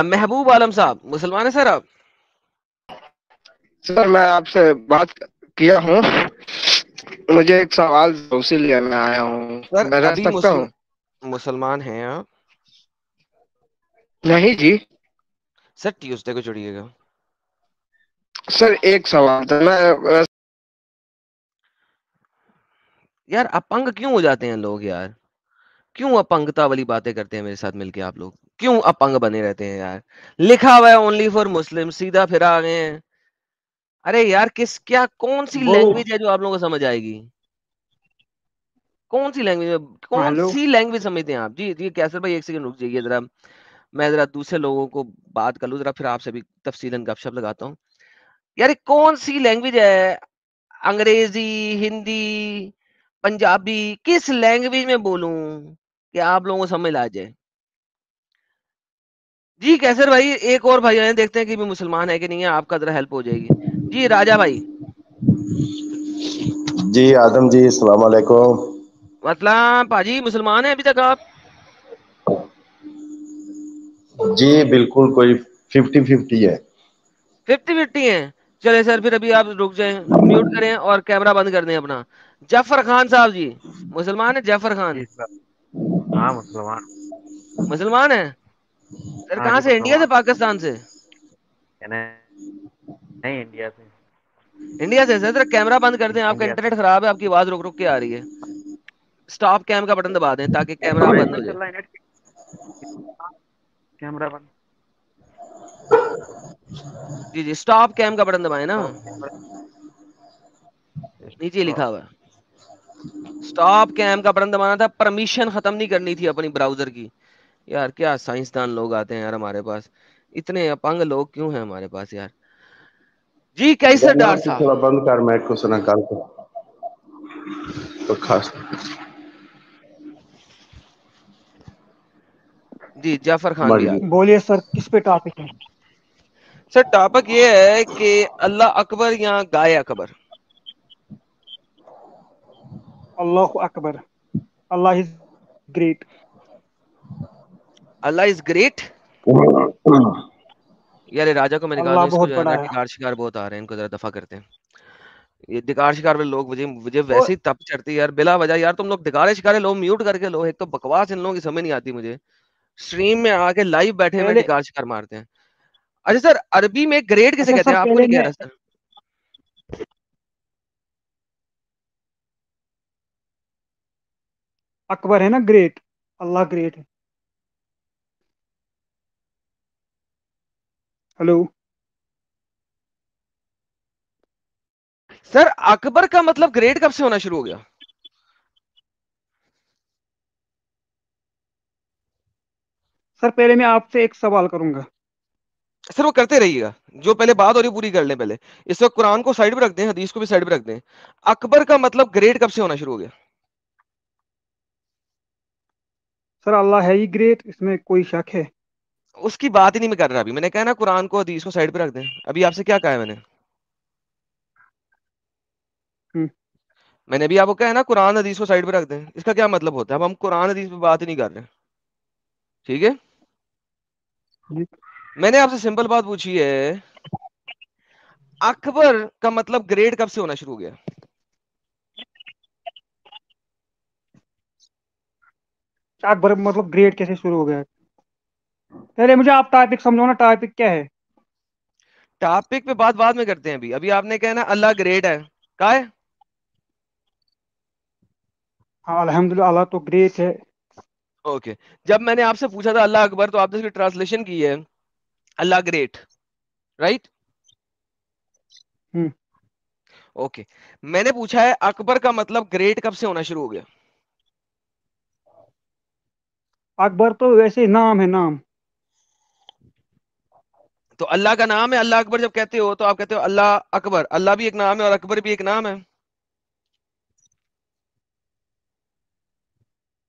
محبوب عالم صاحب مسلمان ہیں سر آپ؟ سر میں آپ سے بات کیا ہوں، مجھے ایک سوال اسی لیے میں آیا ہوں، سر میں رہ ابھی سکتا ہوں؟ مسلمان ہیں آپ؟ نہیں جی سر ٹیوزڈے کو جڑیے گا. سر، ایک سوال تھا. میں یار اپنگ کیوں ہو جاتے ہیں لوگ یار؟ کیوں اپنگتا والی باتیں کرتے ہیں میرے ساتھ مل کے آپ لوگ؟ کیوں اپنگ بنے رہتے ہیں یار؟ لکھا ہوا ہے اونلی فار مسلم، سیدھا پھرا آ گئے ہیں. ارے یار کون سی بولو. لینگویج ہے جو آپ لوگوں کو سمجھ آئے گی؟ کون سی لینگویج کون ہیلو. سی لینگویج سمجھتے ہیں آپ؟ جی جی کیسر بھائی ایک سیکنڈ رک جائیے ذرا، میں ذرا دوسرے لوگوں کو بات کر لوں ذرا، پھر آپ سے بھی تفصیلاً گپ شپ لگاتا ہوں. یار کون سی لینگویج ہے؟ انگریزی، ہندی، پنجابی، کس لینگویج میں بولوں کہ آپ لوگوں کو سمجھ آ جائے؟ جی کیسر بھائی ایک اور بھائی آئے دیکھتے ہیں کہ بھی مسلمان ہے کہ نہیں ہے، آپ کا ذرا ہیلپ ہو جائے گی. جی راجا بھائی. جی آدم جی السلام علیکم. مطلب پاجی مسلمان ہیں ابھی تک آپ؟ جی بالکل، کوئی 50-50 ہے. 50-50 ہیں. چلے سر پھر ابھی آپ رک جائیں، میوٹ کریں اور کیمرہ بند کر دیں اپنا. جعفر خان صاحب جی مسلمان ہے؟ جعفر خان جی سر، ہاں مسلمان. مسلمان ہے؟ سر ہاں کہاں جی سے؟ انڈیا سے مسلمان. پاکستان سے؟ نہیں انڈیا سے. انڈیا سے. سر کیمرہ بند کر دیں، آپ کا انڈیا سے انٹرنیٹ خراب ہے، آپ کی آواز رک رک کے آ رہی ہے. سٹاپ کیم کا بٹن دبا دیں تاکہ کیمرہ ہمارے بند تو ہو چل جائے. رہا ہے نیٹ کیمرہ بند. جی جی سٹاپ کیم کا بٹن دبائیں نا، نیچے لکھا ہوا ہے سٹاپ کیم کا بٹن دبانا تھا. پرمیشن ختم نہیں کرنی تھی اپنی براؤزر کی. یار کیا سائنسدان لوگ آتے ہیں یار ہمارے پاس، اتنے اپنگ لوگ کیوں ہیں ہمارے پاس یار. جی کیسر ڈار تو صاحب. تھوڑا بند کر، میں کچھ نہ کر تو خاص. جی جعفر خان مر بھی آ گئی. گئے. بولیے سر، کس پہ ٹاپک ہے؟ سر ٹاپک یہ ہے کہ اللہ اکبر یا گائے اکبر؟ اللہ اکبر. اللہ is great. Allah is great. یار راجا کو میں نکال اللہ دوں، اس کو بہت جو ہے نا بڑا ہے. ڈکار شکار بہت آ رہے ہیں، ان کو ذرا دفع کرتے ہیں. یہ ڈکار شکار والے لوگ مجھے تو ویسے ہی تپ چڑھتی ہے یار بلا وجہ. یار تم لوگ ڈکارے شکارے لو میوٹ کر کے لو، ایک تو بکواس ان لوگوں کی سمجھ نہیں آتی مجھے. اسٹریم میں آ کے لائیو بیٹھے ہوئے پہلے ڈکار شکار مارتے ہیں. اچھا سر عربی میں گریٹ کسے اچھا کہتے سر، ہیں؟ آپ کو پہلے نہیں کہہ میں رہا سر. اکبر ہے نا گریٹ. اللہ گریٹ ہے. ہلو. سر اکبر کا مطلب گریٹ کب سے ہونا شروع ہو گیا؟ سر پہلے میں آپ سے ایک سوال کروں گا. سر وہ کرتے رہیے گا، جو پہلے بات ہو رہی پوری کر لیں پہلے. اس وقت قرآن کو سائڈ پہ رکھ دیں، حدیث کو بھی سائڈ پہ رکھ دیں. اکبر کا مطلب گریٹ کب سے ہونا شروع ہو گیا؟ سر اللہ ہے ہی گریٹ، اس میں کوئی شک ہے؟ اس کی بات ہی نہیں میں کر رہا. ابھی میں نے کہا نا قرآن کو حدیث کو سائڈ پہ رکھ دیں. ابھی آپ سے کیا کہا ہے میں نے؟ ہم، میں نے بھی آپ کو کہا ہے نا قرآن حدیث کو سائڈ پہ رکھ دیں. اس کا کیا مطلب ہوتا ہے؟ اب ہم قرآن حدیث پہ بات ہی نہیں کر رہے. ٹھیک ہے. جی. میں نے آپ سے سمپل بات پوچھی ہے، اکبر کا مطلب گریٹ کب سے ہونا شروع ہو گیا؟ اکبر مطلب گریٹ کیسے شروع ہو گیا؟ پہلے مجھے آپ ٹاپک سمجھو نا، ٹاپک کیا ہے؟ ٹاپک پہ بات بعد میں کرتے ہیں. ابھی آپ نے کہا نا اللہ گریٹ ہے، کہا ہے؟ ہاں الحمد للہ اللہ تو گریٹ ہے. اوکے. جب میں نے آپ سے پوچھا تھا اللہ اکبر، تو آپ نے اس کی ٹرانسلیشن کی ہے اللہ گریٹ، رائٹ؟ ہم، اوکے. میں نے پوچھا ہے اکبر کا مطلب گریٹ کب سے ہونا شروع ہو گیا؟ اکبر تو ویسے نام ہے، نام. تو اللہ کا نام ہے. اللہ اکبر جب کہتے ہو تو آپ کہتے ہو اللہ اکبر. اللہ بھی ایک نام ہے اور اکبر بھی ایک نام ہے.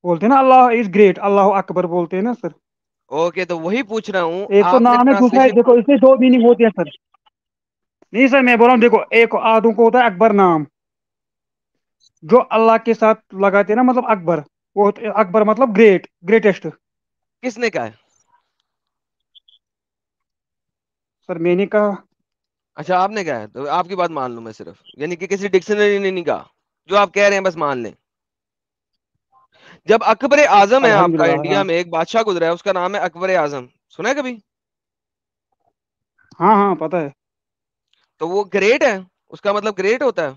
بولتے ہیں نا اللہ از گریٹ، اللہ اکبر بولتے ہیں نا سر. اوکے تو وہی پوچھ رہا ہوں ایک تو آپ نے نام ہے، دوسرا ہے ٹرانسلیشن. دیکھو اس میں دو میننگ ہوتی ہے سر. نہیں سر میں بول رہا ہوں، دیکھو ایک آدھوں کو ہوتا ہے اکبر نام، جو اللہ کے ساتھ لگاتے ہیں نا مطلب اکبر، وہ اکبر مطلب گریٹ، گریٹسٹ. کس نے کہا ہے؟ سر میں نے کہا اچھا آپ نے کہا ہے تو آپ کی بات مان لوں میں صرف, یعنی کہ کسی ڈکشنری نے نہیں کہا, جو آپ کہہ رہے ہیں بس مان لیں. جب اکبر اعظم ہے آپ کا الحمدللہ. انڈیا ہاں میں, ایک بادشاہ گزرا ہے اس کا نام ہے اکبر اعظم, سنا ہے کبھی؟ ہاں ہاں پتہ ہے. تو وہ گریٹ ہے, اس کا مطلب گریٹ ہوتا ہے.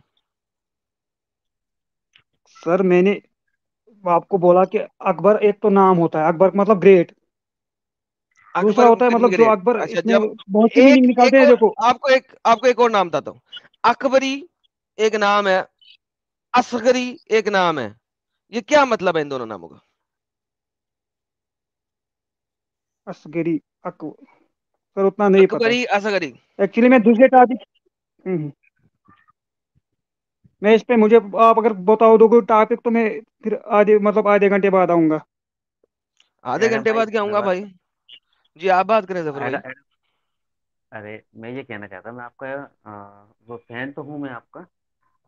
سر میں نے آپ کو بولا کہ اکبر ایک تو نام ہوتا ہے, اکبر مطلب گریٹ. دوسرا اکبر ہوتا ہے بن مطلب جو گریٹ. اکبر, اچھا اس میں جب بہت سی ایک میننگ نکالتے ایک ہیں اور دیکھو. آپ کو ایک اور نام بتاتا ہوں. اکبری ایک نام ہے, اصغری ایک نام ہے, یہ کیا مطلب ہے ان دونوں ناموں کا؟ اصغری سر اتنا نہیں پتا. اکبری اصغری. ایکچولی میں دوسرے ٹاپک میں اس پہ, مجھے آپ اگر بتاؤ دو کوئی ٹاپک تو میں پھر آدھے گھنٹے بعد آؤں گا. آدھے ایڈم گھنٹے بھائی بعد کیا آؤں میں گا بات بھائی؟ جی آپ بات کریں ظفر بھائی. ارے میں یہ کہنا چاہتا ہوں, میں آپ کا وہ فین تو ہوں میں آپ کا,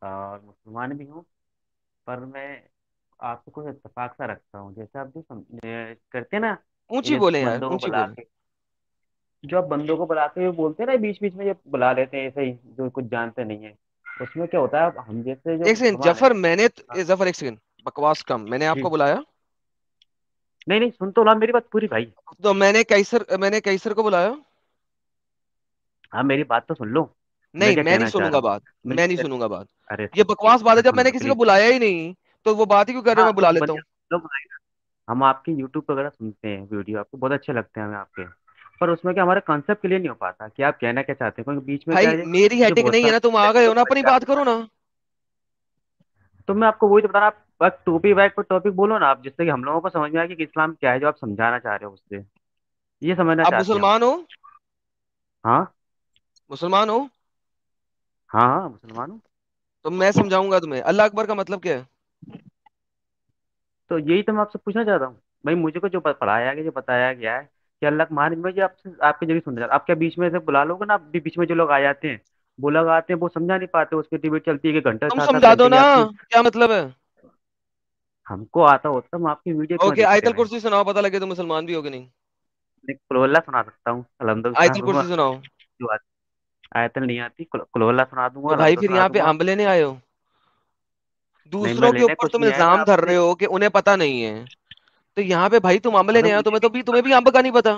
اور مسلمان بھی ہوں, پر میں آپ سے کچھ اتفاق سا رکھتا ہوں. جیسے آپ کرتے ہیں نا, اونچی یہ بولیں یار, بندوں کو اونچی بلا بولیں. کے, جو آپ بندوں کو بلاتے ہوئے بولتے ہیں نا بیچ بیچ میں, یہ بلا لیتے ہیں ایسے ہی جو کچھ جانتے نہیں ہیں, اس میں کیا ہوتا ہے ہم جیسے جو ایک سیکنڈ مسلمان ہیں. ظفر, میں نے ہاں، ظفر ایک سیکنڈ, بکواس کم, میں نے آپ جی کو بلایا نہیں نہیں, سن تو لا میری بات پوری بھائی. تو میں نے کیسر کو بلایا. ہاں میری بات تو سن لو, نہیں کیا میں نہیں کہنا چاہ سنوں رہا گا ہوں. بات, میں نہیں سنوں گا بات. ارے یہ بکواس بات ہے, جب سن میں نے لو کسی کو پلیز. بلایا ہی نہیں تو وہ بات ہی کیوں کر رہے ہو, ہاں میں تو بلا لیتا ہوں. لوگ ہم آپ کی یوٹیوب وغیرہ سنتے ہیں, ویڈیو آپ کو بہت اچھے لگتے ہیں ہمیں آپ کے, پر اس میں کیا ہمارا کانسیپٹ کلیئر نہیں ہو پاتا کہ آپ کہنا کیا چاہتے ہیں, کیونکہ بیچ میں کیا بھائی ہے میری جو ہیڈک بہت نہیں ہے نا, تم آ سارے گئے ہو لوگ نا, بن اپنی بات جاتے ہیں. کرو نا. تو میں آپ کو وہی تو بتا رہا, بس ٹوپی بیگ پر ٹاپک بولو نا آپ, جس سے کہ ہم لوگوں کو سمجھ میں آئے کہ اسلام کیا ہے جو آپ سمجھانا چاہ رہے ہو, اس سے یہ سمجھنا آپ چاہتے ہیں ہم. مسلمان ہو؟ ہاں مسلمان ہو ہاں ہاں مسلمان ہوں. تو میں سمجھاؤں گا تمہیں, اللہ اکبر کا مطلب کیا ہے. تو یہی تو میں آپ سے پوچھنا چاہتا ہوں بھائی, مجھے کو جو پڑھایا گیا, جو بتایا گیا ہے کہ اللہ کے مان میں, آپ کے ذریعے سن رہا, آپ کیا بیچ میں سے بلا لو گے نا, بیچ میں جو لوگ آ جاتے ہیں وہ لوگ آتے ہیں, وہ سمجھا نہیں پاتے, اس کی ڈیبیٹ چلتی ہے کہ گھنٹہ تم 7 سمجھا دو گھنٹے کی نا, آپ کی. کیا مطلب ہے. ہم کو آتا ہوتا ہم آپ کی ویڈیو کیوں اوکے آیت دیکھتے ہیں. الکرسی سناؤ, پتہ لگے تو مسلمان بھی ہوگے نہیں. کلو اللہ سنا سکتا ہوں, الحمد آیت للہ. الکرسی سناؤ. جو آیتل نہیں آتی, کلو اللہ سنا دوں گا, تو بھائی الحمد پھر سنا یہاں دوں پہ گا. امب لینے آئے ہو, نہیں میں دوسروں کے لینے اوپر کچھ تم نہیں آیا, میں الزام آپ دھر سے. رہے ہو کہ انہیں پتہ نہیں ہے, تو یہاں پہ بھائی تم امب ابھی لینے آئے ہو, مجھے تمہیں بھی امب کا نہیں پتا.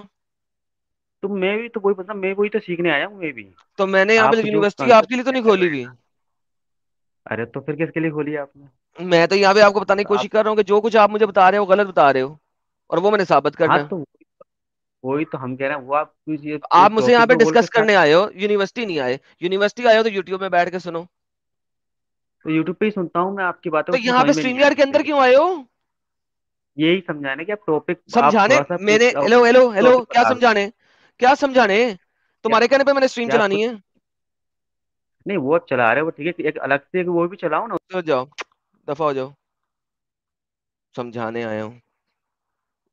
تو میں بھی تو وہی پتا, میں وہی تو سیکھنے آیا ہوں میں بھی. تو میں نے یہاں پہ آپ جو یونیورسٹی آپ کے لیے تو نہیں کنسپٹ کھولی ہوئی. ارے تو پھر کس کے لیے کھولی آپ نے. میں تو یہاں پہ آپ کو بتانے کی آپ کوشش کر رہا ہوں کہ جو کچھ آپ مجھے بتا رہے ہو غلط بتا رہے ہو, اور وہ میں نے ثابت ہاں کرنا ہے. تو وہی تو ہم کہہ رہے ہیں, وہ آپ آپ مجھ سے یہاں ٹاپک پہ پہ بول کے ڈسکس ساتھ. کرنے آئے ہو, یونیورسٹی نہیں آئے. یونیورسٹی آئے ہو تو یوٹیوب میں بیٹھ کے سنو. تو یوٹیوب پہ ہی سنتا ہوں میں آپ کی باتیں, تو اس میں یہاں سمجھ پہ میں اسٹریم نہیں یارڈ کے آتی اندر پھر. کیوں آئے ہو؟ یہی سمجھانے کہ آپ ٹاپک, آپ سمجھانے تھوڑا سا میں نے, ہیلو ہیلو ہیلو, ٹاپک کیا بتا دیں. سمجھانے, کیا سمجھانے کیا تمہارے کہنے پہ میں نے اسٹریم کیا آپ چلانی ہے. نہیں وہ چلا رہے وہ ٹھیک ہے, ایک الگ سے وہ بھی چلاؤ نا. تو جاؤ, دفع ہو جاؤ. سمجھانے آیا ہوں,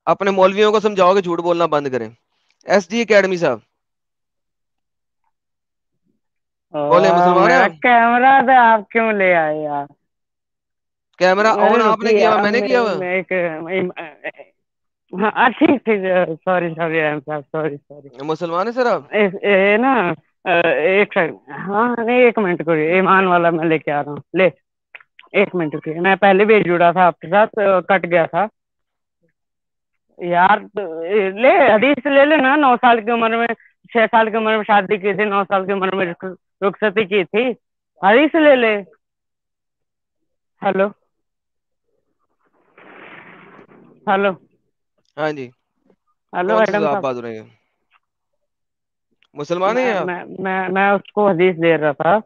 اپنے مولویوں کو سمجھاؤ کہ جھوٹ بولنا بند کریں. ایس ڈی اکیڈمی صاحب بولے, مسلمان ہیں میرا آپ؟ کیمرہ تھا, آپ کیوں لے آئے یار. کیمرہ آن آپ نے کیا ہوا, میں نے کیا ہوا. ہاں ٹھیک ٹھیک, سوری سوری سوری سوری. مسلمان ہیں سر آپ؟ نا ایک سیکنڈ, ہاں نہیں ایک منٹ کو, ایمان والا میں لے کے آ رہا ہوں, لے ایک منٹ کی, میں پہلے بھی جڑا تھا آپ کے ساتھ, کٹ گیا تھا یار. لے حدیث لے لینا, 9 سال کی عمر میں, 6 سال کی عمر میں شادی کی تھی, 9 سال کی عمر میں رخصتی کی تھی, حدیث لے لے. ہلو ہلو ہاں جی, ہلو کون سی ایڈم آپ صاحب, بات ہو رہے ہیں, مسلمان ہیں آپ؟ میں اس کو حدیث دے رہا تھا.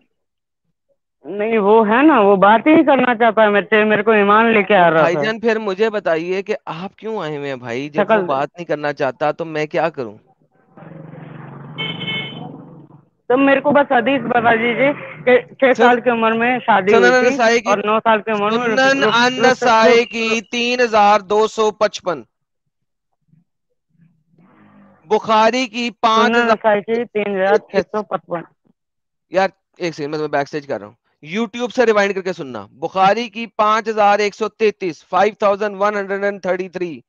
نہیں وہ ہے نا, وہ بات ہی کرنا چاہتا ہے میرے سے, میرے کو ایمان لے کے تو آ رہا بھائی تھا. جان پھر مجھے بتائیے کہ آپ کیوں آئے ہوئے ہیں بھائی, جب وہ شکل بات نہیں کرنا چاہتا تو میں کیا کروں. تو میرے کو بس حدیث بتا دیجیے کہ 6 سن سال کی عمر میں شادی ہوئی سنن تھی, نسائی کی, اور 9 سال کی عمر میں سنن النسائی کی 3255, بخاری کی سنن 5000. نسائی کی 3655. یار ایک سیکنڈ, میں بیک سٹیج کر رہا ہوں, یوٹیوب سے ریوائنڈ کر کے سننا. بخاری کی 5133, 5133,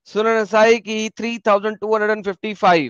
سنن نسائی کی 3255,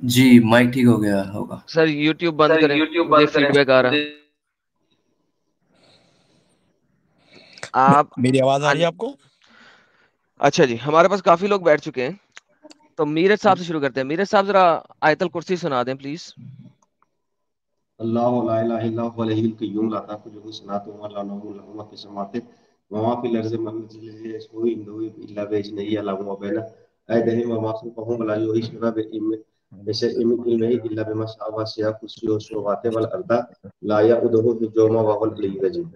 جی مائک ٹھیک ہو گیا ہوگا. سر یوٹیوب بند کریں, مجھے فیڈ بیک آ رہا. آپ میری آواز آ رہی ہے آپ کو؟ اچھا جی, ہمارے پاس کافی لوگ بیٹھ چکے ہیں, تو میرج صاحب سے شروع کرتے ہیں. میرج صاحب ذرا آیت الکرسی سنا دیں پلیز. اللہ لا الہ الا هو الحی القیوم لا تأخذہ سنۃ ولا نوم له ما فی السماوات وما فی الارض من ذا الذی یشفع عنده الا بإذنہ یعلم ما بین ایدیہم وما خلفہم ولا یحیطون بعلمہ الا بما شاء وسع کرسیہ السماوات والارض لا یؤودہ حفظہما وهو العلی العظیم.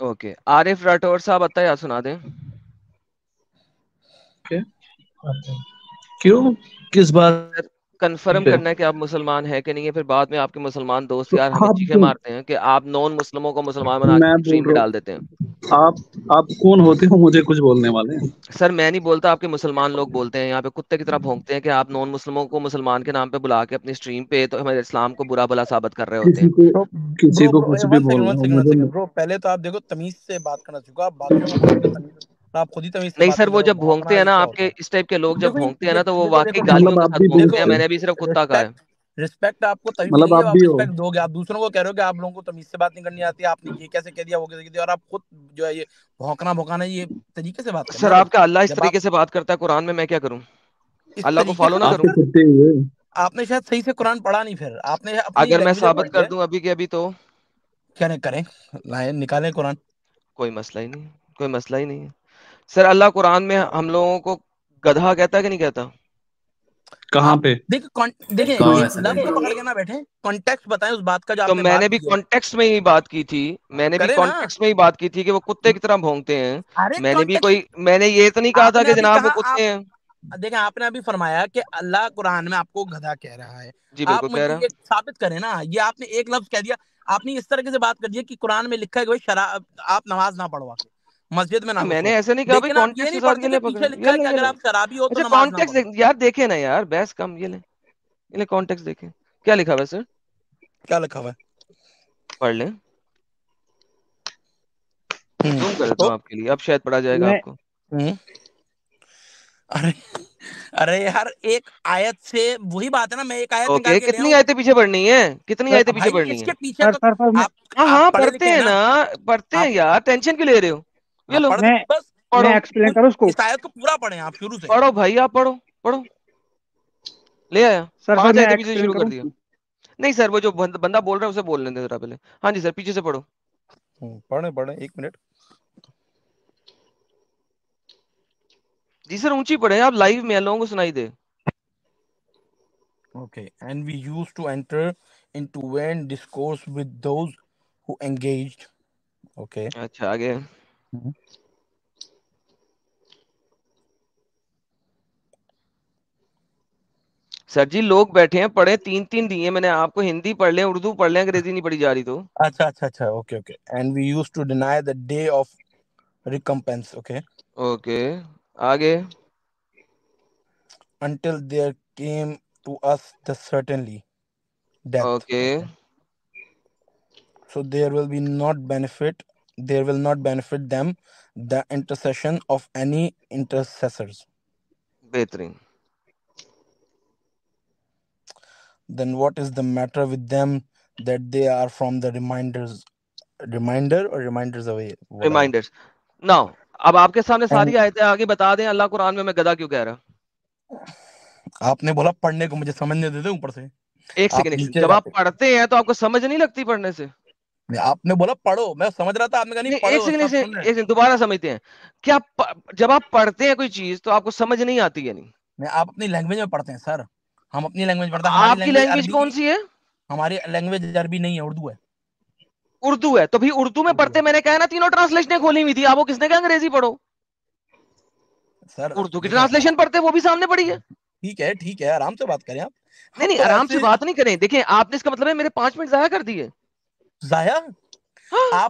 اوکے, عارف راٹھور صاحب عطیہ سنا دیں. کیوں, کس بات کنفرم پہ؟ کرنا ہے کہ آپ مسلمان ہیں کہ نہیں ہے, پھر بعد میں آپ کے مسلمان دوست یار ہمیں آپ چیخے مارتے ہیں کہ آپ نان مسلموں کو مسلمان بنا کے میں اسٹریم بول میں رہا ڈال دیتے ہیں. ہوں, آپ کون ہوتے ہو مجھے کچھ بولنے والے ہیں؟ سر میں نہیں بولتا, آپ کے مسلمان لوگ بولتے ہیں, یہاں پہ کتے کی طرح بھونکتے ہیں کہ آپ نان مسلموں کو مسلمان کے نام پہ بلا کے اپنی اسٹریم پہ تو ہمارے اسلام کو برا بھلا ثابت کر رہے ہوتے کسی ہیں. کو کسی برو کو برو کچھ بھی ون سیکنڈ بول ون رہا ہوں سیکنڈ ون مجھے. سیکنڈ برو, پہلے تو آپ دیکھو تمیز سے بات کرنا سیکھو. آپ باقیوں کو بولتے ہو تمیز, آپ خود ہی تمیز سے نہیں بات سر, نہیں وہ کرو. جب بھونکنا بھونکتے ہیں یہ نا کیا آپ ہوتا کے ہے؟ اس ٹائپ کے لوگ جب دیکھو بھونکتے ہیں نا تو وہ دیکھو واقعی دیکھو گالیوں مطلب کے آپ ساتھ بھی بھونکتے ہیں, دیکھو میں نے بھی صرف کتا کہا ہے. رسپیکٹ آپ کو تبھی مطلب ملے گی آپ جب آپ بھی ہو. رسپیکٹ دو گے. آپ دوسروں کو کہہ رہے ہو کہ آپ لوگوں کو تمیز سے بات نہیں کرنی آتی, آپ نے یہ کیسے کہہ دیا وہ کیسے کہہ دیا, اور آپ خود جو ہے یہ بھونکنا یہ طریقے سے بات کرنا سر ہے بھائی. آپ کا اللہ اس جب آپ طریقے سے بات کرتا ہے قرآن میں کیا کروں, اس اللہ کو طریقے فالو سے نہ بات کروں؟ آپ تو کر, کرتے ہی ہے. آپ نے شاید صحیح سے قرآن پڑھا نہیں, پھر آپ نے اپنی اگر میں لینگویج میں ثابت پڑھ کر لیا. دوں ابھی کے ابھی تو کریں لائن نکالیں قرآن. کوئی مسئلہ ہی نہیں, کوئی مسئلہ ہی نہیں ہے. سر اللہ قرآن میں ہم لوگوں کو گدھا کہتا ہے کہ نہیں کہتا؟ کہاں آپ پہ؟ دیکھیں کہاں ایک ایسا لفظ کہیں؟ پکڑ کے نہ بیٹھیں, کانٹیکسٹ بتائیں اس بات کا جو تو آپ نے میں نے بات بھی کی ہے. کانٹیکسٹ میں ہی بات کی تھی, میں نے بھی کرے نا, کانٹیکسٹ میں ہی بات کی تھی کہ وہ کتے کی طرح بھونکتے ہیں. ارے میں نے بھی کانٹیکسٹ میں نے یہ تو نہیں کہا آپ تھا نے کہ ابھی جناب وہ کہا, کتے ہیں. دیکھیں آپ نے ابھی فرمایا کہ اللہ قرآن میں آپ کو گدھا کہہ رہا ہے. جی آپ بالکل کہہ مجھے رہا. یہ ثابت کریں نا, یہ آپ نے ایک لفظ کہہ دیا. آپ نے اس طرح سے بات کر دی کہ قرآن میں لکھا ہے کہ شراب آپ نماز نہ پڑھوا کے مسجد میں نہ میں گھسو, نے ایسے نہیں کہا بھائی, لیکن آپ یہ کانٹیکٹ کے نہیں ساتھ پڑھتے یہ کہ لے پیچھے پکڑے, لکھا ہے کہ یہ اگر لے. آپ شرابی ہو تو اچھا نماز نہ پڑھو. کانٹیکٹ یار دیکھیں نا یار, بحث کم, یہ لیں کانٹیکٹ دیکھیں کیا لکھا ہوا ہے. سر کیا لکھا ہوا پڑھ لیں, ہے؟ زوم کر دیتا ہوں آپ کے لیے, اب شاید پڑھا جائے گا میں آپ کو. ارے ارے یار, ایک آیت سے وہی بات ہے نا, میں ایک آیت نکال اوکے, کے لے کتنی آؤں. آیتیں پیچھے پڑھنی ہے, کتنی آیتیں پیچھے بھائی پڑھنی اس ہے؟ کے پیچھے تو سر میں آپ ہاں آپ ہاں پڑھے پڑھتے لکھے ہیں ہیں نا, نا, پڑھتے آپ ہیں یار, ٹینشن کیوں لے رہے ہو. یہ آپ لو پڑھ میں بس پڑھو, میں ایکسپلین کروں اس کو. اس آیت کو پورا پڑھیں آپ شروع سے. پڑھو بھائی, آپ پڑھو پڑھو, لے آیا سر 5 میں آیتیں پیچھے ایکسپلین شروع کر کروں. دیا. نہیں سر, وہ جو بندہ بول رہا ہے اسے بول لیں ذرا پہلے. ہاں جی سر, پیچھے سے پڑھو. پڑھیں ایک منٹ. جی سر اونچی پڑھیں, آپ لائیو میں لوگوں کو سنائی دے. Okay, and we used to enter into vain discourse with those who engaged. Okay. اچھا آگے. سر جی لوگ بیٹھے ہیں, پڑھیں, 3 دیے میں نے آپ کو, ہندی پڑھ لیں, اردو پڑھ لیں, انگریزی نہیں پڑھی جا رہی تو. اچھا okay. And we used to deny the day of recompense. Okay. Okay آگے. Until there came to us the certainly death. Okay Okay. So there will not benefit them the intercession of any intercessors. بہترین. Then what is the matter with them that they are from the reminders away, whatever. Reminders. Now اب آپ کے سامنے And ساری آیتیں آگے بتا دیں اللہ قرآن میں گدھا کیوں کہہ رہا. آپ نے بولا پڑھنے کو, مجھے سمجھنے دیتے اوپر سے. ایک آپ سیکنڈ, نیچے جب آپ جاتے, پڑھتے ہیں تو آپ کو سمجھ نہیں لگتی پڑھنے سے. آپ نے بولا پڑھو, میں سمجھ رہا تھا, آپ نے کہا نہیں نہیں ایک پڑھو, سیکنڈ, سب سن رہے ہیں. ایک سیکنڈ, دوبارہ سمجھتے ہیں. کیا جب آپ پڑھتے ہیں کوئی چیز تو آپ کو سمجھ نہیں آتی یعنی؟ آپ اپنی لینگویج میں پڑھتے ہیں سر, ہم اپنی لینگویج پڑھتے ہیں. ہماری آپ کی لینگویج لینگویج عربی, کون سی ہے؟ ہماری لینگویج عربی نہیں ہے, اردو ہے. اردو ہے, تو بھی اردو میں پڑھتے, میں نے کہا نا تینوں ٹرانسلیشنیں کھولی ہوئی تھی, آپ کو کس نے کہا انگریزی پڑھو؟ سر اردو کی دیکھیں, ٹرانسلیشن پڑھتے وہ بھی سامنے پڑی ہے. ٹھیک ہے, آرام سے بات کریں آپ. نہیں ہم نہیں تو آرام سے ایسے بات نہیں کریں, دیکھیں آپ نے اس کا مطلب ہے میرے 5 منٹ ضائع کر دیے. ضائع, ہاں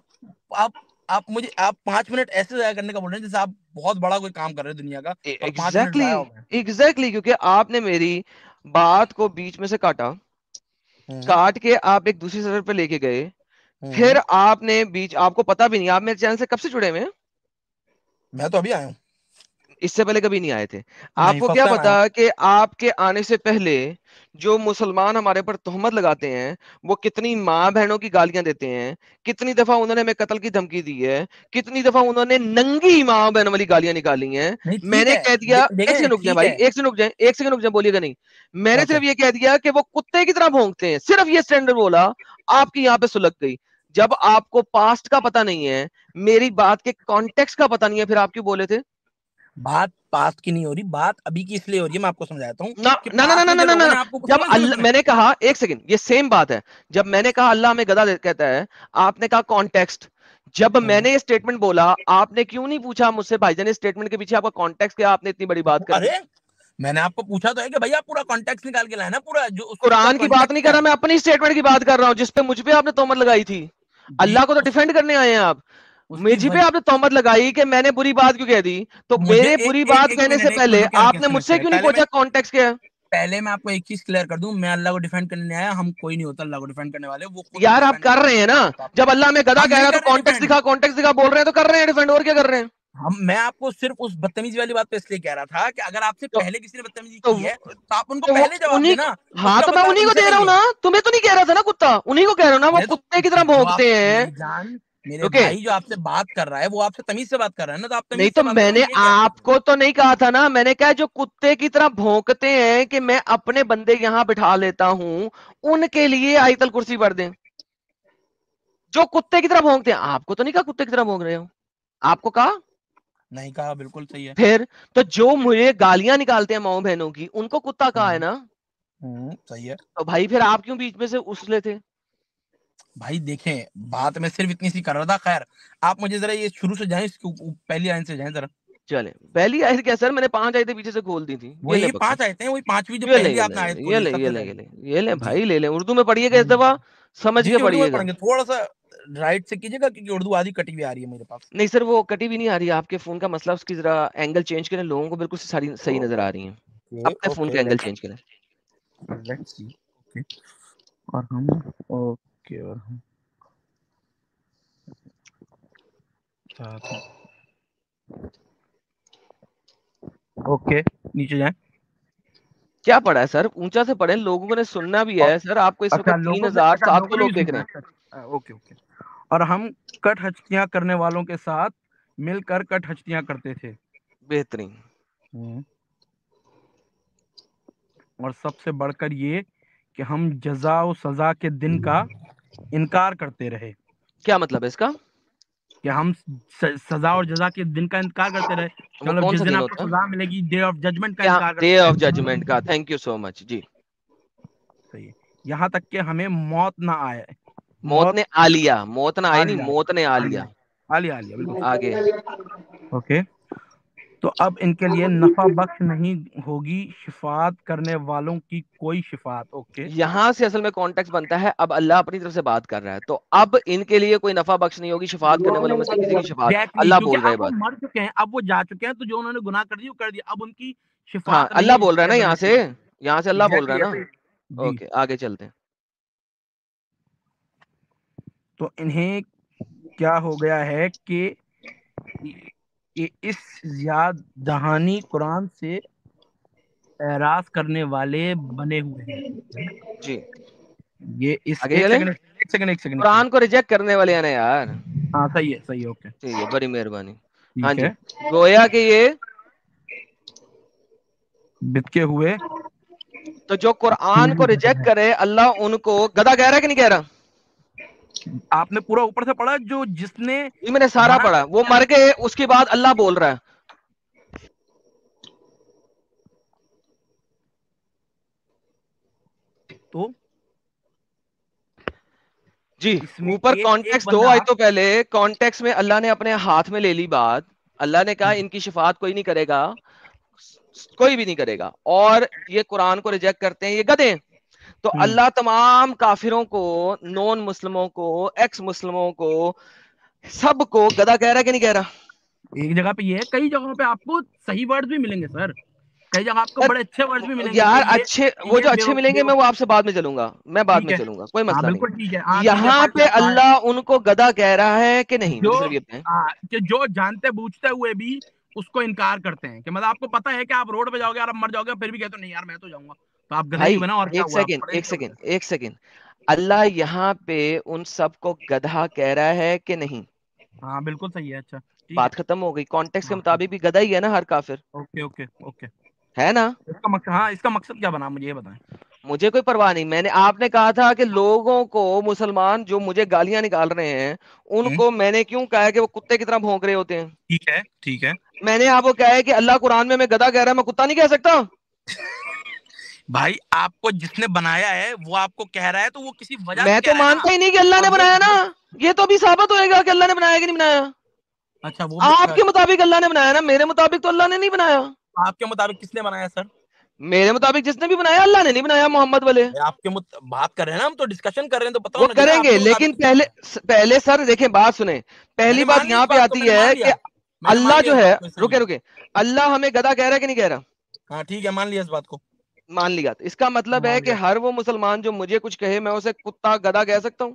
آپ مجھے 5 منٹ ایسے ضائع کرنے کا بول رہے ہیں جیسے آپ بہت بڑا کوئی کام کر رہے ہیں دنیا کا, اور 5 منٹ ضائع ہو گئے. ایگزیکٹلی, کیونکہ آپ نے میری بات کو بیچ میں سے کاٹ کے آپ ایک دوسری سرور پہ لے کے گئے, پھر آپ نے آپ کو پتا بھی نہیں, آپ میرے چینل سے کب سے جڑے ہوئے ہیں؟ میں تو ابھی آیا ہوں. اس سے پہلے کبھی نہیں آئے تھے. نہیں آپ کو فرسٹ کیا ٹائم پتا آیا. کہ آپ کے آنے سے پہلے جو مسلمان ہمارے پر تہمت لگاتے ہیں وہ کتنی ماں بہنوں کی گالیاں دیتے ہیں, کتنی دفعہ انہوں نے ہمیں قتل کی دھمکی دی ہے, کتنی دفعہ انہوں نے ننگی ماں بہنوں والی گالیاں نکالی ہیں. نہیں میں ٹھیک نے ہے, کہہ دیا, ایک دیکھیں سیکنڈ رک جائیں ٹھیک بھائی, ہے. ایک سیکنڈ رک جائیں, بولیے گا نہیں. میں نے اوکے صرف یہ کہہ دیا کہ وہ کتے کی طرح بھونکتے ہیں, صرف یہ اسٹینڈرڈ بولا, آپ کی یہاں پہ سلگ گئی. جب آپ کو پاسٹ کا پتہ نہیں ہے, میری بات کے کانٹیکسٹ کا پتہ نہیں ہے, پھر آپ کیوں بولے تھے؟ بات پاسٹ کی نہیں ہو رہی, بات ابھی کی اس لیے ہو رہی ہے, میں آپ کو سمجھاتا ہوں نہ کہ نہ نہ پاسٹ نہ میں نہ جو نہ لوگوں نہ نے آپ کو جب سنیں میں نے کہا, ایک سیکنڈ, یہ سیم بات ہے. جب میں نے کہا اللہ ہمیں گدھا کہتا ہے, آپ نے کہا کانٹیکسٹ. جب میں نے یہ اسٹیٹمنٹ بولا, آپ نے کیوں نہیں پوچھا مجھ سے بھائی جان اس اسٹیٹمنٹ کے پیچھے آپ کا کانٹیکسٹ کیا, آپ نے اتنی بڑی بات کر دی. ارے میں نے آپ کو پوچھا تو ہے کہ بھائی آپ پورا کانٹیکٹ نکال کے لائے نا, پورا جو اس کا قرآن کی بات نہیں کانٹیکٹ کر ہے. رہا, میں اپنی اسٹیٹمنٹ کی بات کر رہا ہوں جس پہ مجھ پہ آپ نے تہمت لگائی تھی. اللہ کو تو ڈیفینڈ کرنے آئے ہیں آپ, مجھ پہ آپ نے تہمت لگائی کہ میں نے بری بات کیوں کہہ دی. تو مجھے میرے بری بات کہنے سے پہلے آپ نے مجھ سے کیوں نہیں پوچھا کانٹیکسٹ کیا ہے. پہلے میں آپ کو ایک چیز کلیئر کر دوں, میں اللہ کو ڈیفینڈ کرنے آیا, ہم کوئی نہیں ہوتا اللہ کو ڈیفینڈ کرنے والے, وہ خود یار آپ کر رہے ہیں نا, جب اللہ میں گدھا کہہ رہا ہے تو کانٹیکسٹ دکھا بول رہے ہیں, تو کر رہے ہیں ڈیفینڈ, اور کیا کر رہے ہیں. میں آپ کو صرف اس بدتمیزی والی بات پہ اس لیے کہہ رہا تھا کہ اگر آپ سے پہلے کسی نے بدتمیزی کی ہے تو آپ ان کو پہلے جواب دینا. ہاں تو میں انہیں کو دے رہا ہوں نا, تمہیں تو نہیں کہہ رہا تھا نا کتا, انہیں کو کہہ رہا ہوں نا, وہ کتے کی طرح بھونکتے ہیں. میرے بھائی جو آپ سے بات کر رہا ہے وہ آپ سے تمیز سے بات کر رہا ہے نا, تو آپ نہیں تمیز تو سے بات میں کرو. نے آپ کو تو نہیں کہا تھا نا, میں نے کہا جو کتے کی طرح بھونکتے ہیں کہ میں اپنے بندے یہاں بٹھا لیتا ہوں, ان کے لیے آیت الکرسی پڑھ دیں. جو کتے کی طرح بھونکتے ہیں, آپ کو تو نہیں کہا کتے کی طرح بھونک رہے ہو, آپ کو کہا نہیں کہا, بالکل صحیح ہے. پھر تو جو مجھے گالیاں نکالتے ہیں ماؤں بہنوں کی, ان کو کتا کہا ہے نا. صحیح ہے. تو بھائی پھر آپ کیوں بیچ میں سے اسلے تھے؟ بھائی دیکھیں, بات میں صرف اتنی سی کر رہا تھا. خیر آپ مجھے ذرا یہ شروع سے جائیں, پہلی آئن سے جائیں ذرا. چلیں پہلی آیت کیا سر, میں نے 5 آیتیں پیچھے سے کھول دی تھی. یہ لیں وہی 5 آیتیں ہیں, وہی 5ویں جو یہ لیں, پہلی آپ نے آیت کھولی ہے سب سے پہلے. یہ لیں بھائی, لے لیں, اردو میں پڑھیے گا اس دفعہ, سمجھ جی کے جی اردو میں پڑھیے گا. پڑھیں گے, تھوڑا سا رائٹ سے کیجیے گا کیونکہ اردو آدھی کٹی ہوئی آ رہی ہے میرے پاس. نہیں سر وہ کٹی بھی نہیں آ رہی ہے, آپ کے فون کا مسئلہ, اس کی ذرا اینگل چینج کریں, لوگوں کو بالکل ساری صحیح نظر آ رہی ہیں. اپنے فون کا اینگل چینج کریں. اور ہم اوکے, اور ہم اوکے نیچے جائیں. کیا پڑھا ہے سر, اونچا سے پڑھیں, لوگوں نے سننا بھی ہے سر. آپ کو اس وقت 3700 لوگ دیکھ رہے ہیں. Okay okay. اور ہم کٹ ہچکیاں کرنے والوں کے ساتھ مل کر کٹ ہچکیاں کرتے تھے. بہترین. اور سب سے بڑھ کر یہ کہ ہم جزا و سزا کے دن کا انکار کرتے رہے. کیا مطلب ہے اس کا؟ کہ ہم سزا اور جزا کے دن کا انکار کرتے رہے, وہ مطلب کون جس سا دن دن آپ کو ہوتا ہے؟ سزا ملے گی, ڈے آف ججمنٹ کا کیا انکار ڈے کرتے آف رہے. ججمنٹ کا, تھینک یو سو مچ جی. صحیح ہے. یہاں تک کہ ہمیں موت نہ آئے. موت نے آ لیا, موت نہ آئی نہیں, موت نے آ لیا. آلیا بالکل آگے. اوکے. تو اب ان کے لیے نفع بخش نہیں ہوگی شفاعت کرنے والوں کی کوئی شفاعت. اوکے, یہاں سے اصل میں کانٹیکس بنتا ہے, اب اللہ اپنی طرف سے بات کر رہا ہے, تو اب ان کے لیے کوئی نفع بخش نہیں ہوگی شفاعت کرنے والوں میں سے کسی کی شفاعت. اللہ بول رہے اب وہ بات. مر چکے ہیں, اب وہ جا چکے ہیں, تو جو انہوں نے گناہ کر دیا وہ کر دیا, اب ان کی ہاں شفاعت نہیں اللہ ہو بول رہا ہے نا, سکتی. یہاں سے اللہ بول رہا ہے نا. اوکے آگے چلتے ہیں. تو انہیں کیا ہو گیا ہے کہ اس یاد دہانی قرآن سے اعراض کرنے والے بنے ہوئے ہیں. جی یہ اس آگے ایک چلیں. سیکنڈ قرآن کو ریجیکٹ کرنے والے ہیں نا یار. ہاں صحیح ہے, اوکے ٹھیک ہے, بڑی مہربانی. ہاں ٹھیک جی, ہے. گویا کہ یہ بتکے ہوئے, تو جو قرآن کو ریجیکٹ کرے, اللہ ان کو گدھا کہہ رہا ہے کہ نہیں کہہ رہا؟ آپ نے پورا اوپر سے پڑھا, جو جس نے میں نے سارا پڑھا, وہ مر گئے, اس کے بعد اللہ بول رہا ہے. تو جی اوپر کانٹیکس 2 آیتوں پہلے کانٹیکس میں اللہ نے اپنے ہاتھ میں لے لی بات. اللہ نے کہا ان کی شفاعت کوئی نہیں کرے گا, کوئی بھی نہیں کرے گا, اور یہ قرآن کو ریجیکٹ کرتے ہیں, یہ گدھے. تو اللہ تمام کافروں کو, نون مسلموں کو, ایکس مسلموں کو, سب کو گدھا کہہ رہا ہے کہ نہیں کہہ رہا؟ ایک جگہ پہ یہ ہے, کئی جگہوں پہ آپ کو صحیح ورڈ بھی ملیں گے سر, کئی جگہ آپ کو بڑے اچھے ورڈ بھی ملیں گے. یار اچھے, وہ جو اچھے ملیں گے میں وہ آپ سے بعد میں چلوں گا, میں بعد میں چلوں گا, کوئی مسئلہ نہیں. یہاں پہ اللہ ان کو گدھا کہہ رہا ہے کہ نہیں, مجھے صرف یہ بتائیں. جو جانتے بوجھتے ہوئے بھی اس کو انکار کرتے ہیں کہ مطلب آپ کو پتا ہے کہ آپ روڈ پہ جاؤ گے اور آپ مر جاؤ گے پھر بھی کہتے ہو نہیں یار میں تو جاؤں گا, تو آپ گدھے ہی بھائی بنا اور کیا ایک ہوا, آپ سیکنڈ پڑھے ایک لکھے ہو سیکنڈ گئے. ایک سیکنڈ, اللہ یہاں پہ ان سب کو گدھا کہہ رہا ہے کہ نہیں؟ ہاں بالکل صحیح ہے. اچھا ٹھیک ہے. بات ختم ہو گئی. کانٹیکس کے ہاں ٹھیک مطابق بھی گدھا ہی ہے نا ہر کافر, ہے. Okay okay okay. ہے نا؟ اس کا مقصد, ہاں اس کا مقصد کیا بنا مجھے یہ بتائیں. مجھے کوئی پرواہ نہیں. میں نے, آپ نے کہا تھا کہ لوگوں کو, مسلمان جو مجھے گالیاں نکال رہے ہیں ان کو میں نے کیوں کہا ہے کہ وہ کتے کی طرح بھونک رہے ہوتے ہیں. ٹھیک ہے ٹھیک ہے. میں نے آپ کو کہا ہے کہ اللہ قرآن میں گدھا کہہ رہا ہے, میں کتا نہیں کہہ سکتا؟ بھائی آپ کو جس نے بنایا ہے وہ آپ کو کہہ رہا ہے تو وہ کسی وجہ سے میں کہہ تو رہا ہے نا. مانتا ہی نہیں کہ اللہ اور نے بنایا نا. یہ تو ابھی ثابت ہوئے گا کہ اللہ نے بنایا کہ نہیں بنایا. اچھا وہ آپ کے مطابق اللہ نے بنایا نا, میرے مطابق تو اللہ نے نہیں بنایا. آپ کے مطابق کس نے بنایا سر؟ میرے مطابق جس نے بھی بنایا اللہ نے نہیں بنایا, محمد والے. آپ کے بات کر رہے ہیں نا, ہم تو ڈسکشن کر رہے ہیں تو بتاؤ وہ نا کریں آپ گے, کے لیکن مطابق کس نے پہلے سر دیکھیں, بات سنیں. میں نے پہلی مان بات لی اس یہاں پہ بات کو, میں آتی نے مان ہے لیا, کہ میں نے مان اللہ لیا جو اس ہے, بات کو. صحیح ہے. رکے اللہ ہمیں گدھا کہہ رہا ہے کہ نہیں کہہ رہا؟ ہاں ٹھیک ہے, مان لیا اس بات کو. مان لیا. تو اس کا مطلب ہے مان کہ لیا. ہر وہ مسلمان جو مجھے کچھ کہے میں اسے کتا گدھا کہہ سکتا ہوں؟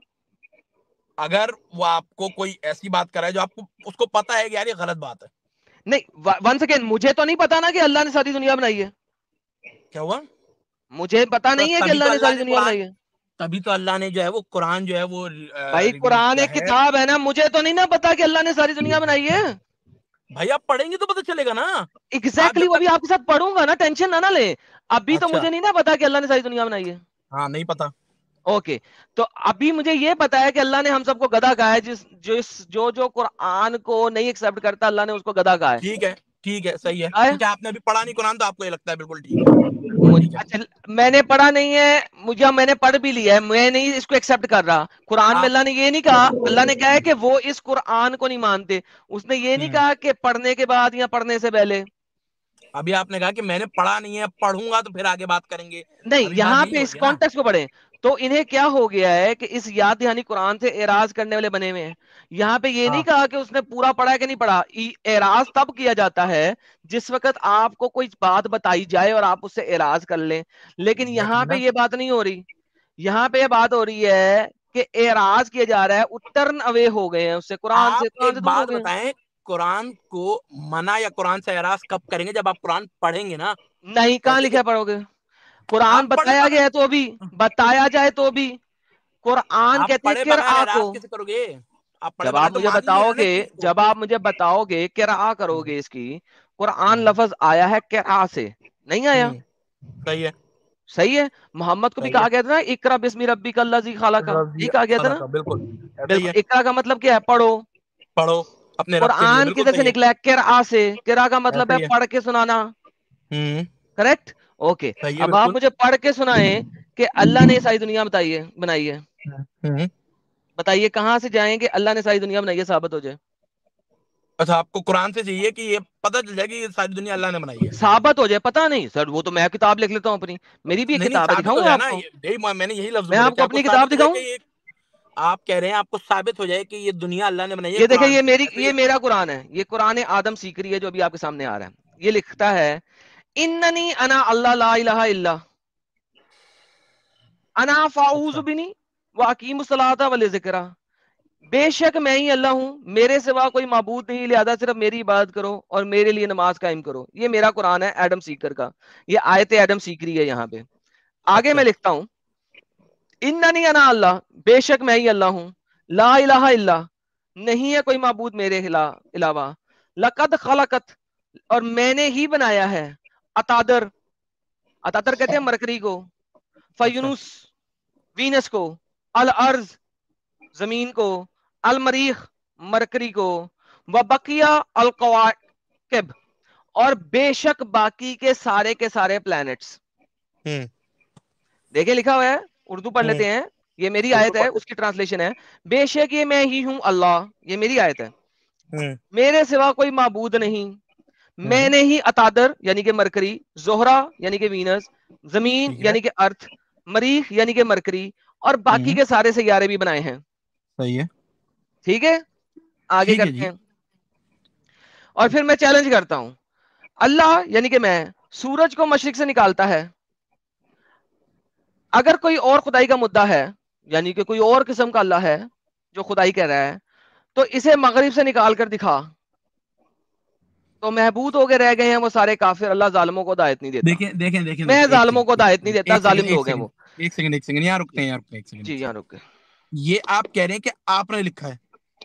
اگر وہ آپ کو کوئی ایسی بات کرے جو آپ کو اس کو پتا ہے کہ یار یہ غلط بات ہے. نہیں, ون سیکنڈ, مجھے تو نہیں پتا نا کہ اللہ نے ساری دنیا بنائی ہے. کیا ہوا؟ مجھے پتا تو نہیں ہے کہ تبھی تو اللہ نے اللہ ساری نے دنیا قرآن, بنائی ہے. تبھی تو اللہ نے جو ہے وہ قرآن جو ہے وہ بھائی ریویل قرآن کیا ایک ہے. کتاب ہے نا, مجھے تو نہیں نا پتا کہ اللہ نے ساری دنیا بنائی ہے. بھائی آپ پڑھیں گے تو پتہ چلے گا نا. آپ ایگزیکٹلی, جب وہ بھی تک, آپ کے ساتھ پڑھوں گا نا, ٹینشن نہ لیں. ابھی تو اچھا مجھے نہیں نا پتا کہ اللہ نے ساری دنیا بنائی ہے. ہاں نہیں پتا. اوکے, تو ابھی مجھے یہ پتا ہے کہ اللہ نے ہم سب کو گدھا کہا ہے. جو قرآن کو نہیں ایکسپٹ کرتا اللہ نے اس کو گدھا کہا ٹھیک ہے ٹھیک ہے, صحیح ہے. ہے. کیونکہ آپ نے ابھی پڑھا نہیں قرآن تو آپ کو یہ لگتا ہے بالکل ٹھیک ہے. ٹھیک ہے. اچھا, میں نے پڑھا نہیں ہے, میں نے پڑھ بھی لیا ہے, میں نہیں اس کو ایکسپٹ کر رہا. قرآن میں آپ اللہ نے یہ نہیں کہا, اللہ نے کہا ہے کہ وہ اس قرآن کو نہیں مانتے. اس نے یہ نہیں کہا کہ پڑھنے کے بعد یا پڑھنے سے پہلے. ابھی آپ نے کہا کہ میں نے پڑھا نہیں ہے, پڑھوں گا تو پھر آگے بات کریں گے. نہیں, ابھی بات یہاں یہی پہ ہو اس رہی ہے نا. کانٹیکس کو پڑھیں تو انہیں کیا ہو گیا ہے کہ اس یاد دہانی قرآن سے اعراض کرنے والے بنے ہوئے ہیں. یہاں پہ یہ نہیں ہاں کہا کہ اس نے پورا پڑھا ہے کہ نہیں پڑھا. اعراض تب کیا جاتا ہے جس وقت آپ کو کوئی بات بتائی جائے اور آپ اس سے اعراض کر لیں. لیکن یہاں ایگزیکٹلی پہ نا. یہ بات نہیں ہو رہی. یہاں پہ یہ بات ہو رہی ہے کہ اعراض کیا جا رہا ہے, ٹرن اوے ہو گئے ہیں اس سے, قرآن آپ سے ایک دور ہو بات گئے ہیں. بتائیں, قرآن کو منع یا قرآن سے اعراض کب کریں گے؟ جب آپ قرآن پڑھیں گے نا. نہیں, کہاں جیسے کہ لکھا پڑھو گے؟ قرآن آپ پڑھے بتایا گیا ہے تو بھی, بتایا جائے تو بھی. قرآن آپ کہتے ہیں پڑھے بغیر قرآ کو. اعراض کیسے کرو گے؟ آپ پڑھے جب آپ بغیر تو مجھے مان ہی نہیں بتاؤ رہے نا گے, اس چیز کو. جب آپ مجھے بتاؤ گے قرآ کرو گے اس کی, قرآن ہوں لفظ آیا ہے قرآ سے, نہیں آیا؟ ہوں صحیح ہے. صحیح ہے. محمد کو بھی صحیح کہا ہے. گیا تھا نا اقرا بسم ربک الذی خلق, یہ رضی کہا گیا تھا نا. خلق بالکل ایسا ہی بالکل, ہے. اقرا کا مطلب کیا ہے؟ پڑھو. پڑھو اپنے رب کے لیے, قرآن بالکل کدھر سے صحیح ہے. نکلا ہے؟ قرآ سے. قرآ کا مطلب ایسا ہے ہی ہے. پڑھ کے سنانا. کریکٹ. اوکے, صحیح ہے اب آپ بالکل. مجھے پڑھ کے سنائیں کہ اللہ نے ساری دنیا بنائی ہے. ہوں. بتائیے کہاں سے جائیں کہ اللہ نے ساری دنیا بنائی ہے, ثابت ہو جائے. اچھا آپ کو قرآن سے چاہیے کہ یہ پتہ چل جائے کہ یہ ساری دنیا اللہ نے بنائی ہے. ثابت ہو جائے. پتا نہیں سر, وہ تو میں کتاب لکھ لیتا ہوں اپنی, میری بھی ایک نہیں نہیں کتاب ہے, ثابت ہو دکھاؤں جائے آپ نا, کو؟ میں نے یہی لفظ میں بولے آپ کہ کو آپ کو اپنی ثابت کتاب ہو جائے دکھاؤں. کہ یہ, آپ کہہ رہے ہیں آپ کو ثابت ہو جائے کہ یہ دنیا اللہ نے بنائی ہے یہ دیکھیں, قرآن سے, ایسا ہی یہ ہے. میرا قرآن ہے, یہ قرآن آدم سیکری ہے جو ابھی آپ کے سامنے آ رہا ہے. یہ لکھتا ہے اننی انا اللہ لا الہ الا انا فاعوذ اچھا بنی واقیم الصلاۃ والذکر. بے شک میں ہی اللہ ہوں, میرے سوا کوئی معبود نہیں, لہذا صرف میری عبادت کرو اور میرے لیے نماز قائم کرو. یہ میرا قرآن ہے ایڈم سیکر کا, یہ آیت ایڈم سیکری ہے. یہاں پہ آگے اچھا میں لکھتا ہوں اننی انا اللہ, بے شک میں ہی اللہ ہوں, لا الہ الا, نہیں ہے کوئی معبود میرے علاوہ, لقد خلقت, اور میں نے ہی بنایا ہے, اتادر, اتادر کہتے ہیں مرکری کو, اچھا فیونس وینس کو, الارض زمین کو, المریخ مرکری کو, وبقیہ القواکب, اور بے شک باقی کے سارے پلانٹس. ہوں دیکھیں لکھا ہوا ہے, اردو پڑھ ہوں لیتے ہیں, یہ میری اردو آیت ہے, پڑھ اس کی ٹرانسلیشن ہے. بے شک یہ میں ہی ہوں اللہ, یہ میری آیت ہے, لیں. میرے سوا کوئی معبود نہیں, میں ہوں نے ہی اتادر یعنی کہ مرکری, زہرا یعنی کہ وینس, زمین ٹھیک ہے. یعنی کہ ارتھ, مریخ یعنی کہ مرکری, اور باقی ہوں کے سارے سیارے بھی بنائے ہیں. صحیح ہے. ٹھیک ہے, آگے ٹھیک ہے کرتے جی. ہیں. اور پھر میں چیلنج کرتا ہوں, اللہ یعنی کہ میں سورج کو مشرق سے نکالتا ہے. اگر کوئی اور خدائی کا مدعا ہے, یعنی کہ کوئی اور قسم کا اللہ ہے جو خدائی کہہ رہا ہے, تو اسے مغرب سے نکال کر دکھا. تو محبود ہو کے رہ گئے ہیں وہ سارے کافر. اللہ ظالموں کو ہدایت نہیں دیتا. دیکھیں دیکھیں دیکھیں میں ظالموں کو ہدایت نہیں دیتا, ظالم لوگ ہیں وہ. ایک سیکنڈ یہاں رکتے ہیں ایک سیکنڈ. جی یہاں رکے. یہ آپ کہہ رہے ہیں کہ آپ نے لکھا ہے.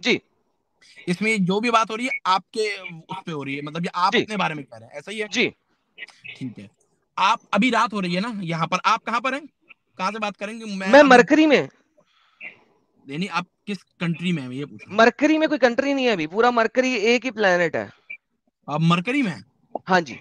جی اس میں جو بھی بات ہو رہی ہے آپ کے اس پہ ہو رہی ہے, مطلب یہ آپ اپنے بارے میں کہہ رہے ہیں, ایسا ہی ہے؟ جی ٹھیک ہے. آپ ابھی رات ہو رہی ہے نا یہاں پر, آپ کہاں پر ہیں, کہاں سے بات کریں گے؟ میں مرکری میں. نہیں آپ کس کنٹری میں ہیں یہ پوچھ رہا ہوں. مرکری میں کوئی کنٹری نہیں ہے ابھی, پورا مرکری ایک ہی پلانٹ ہے. آپ مرکری میں ہیں؟ ہاں جی.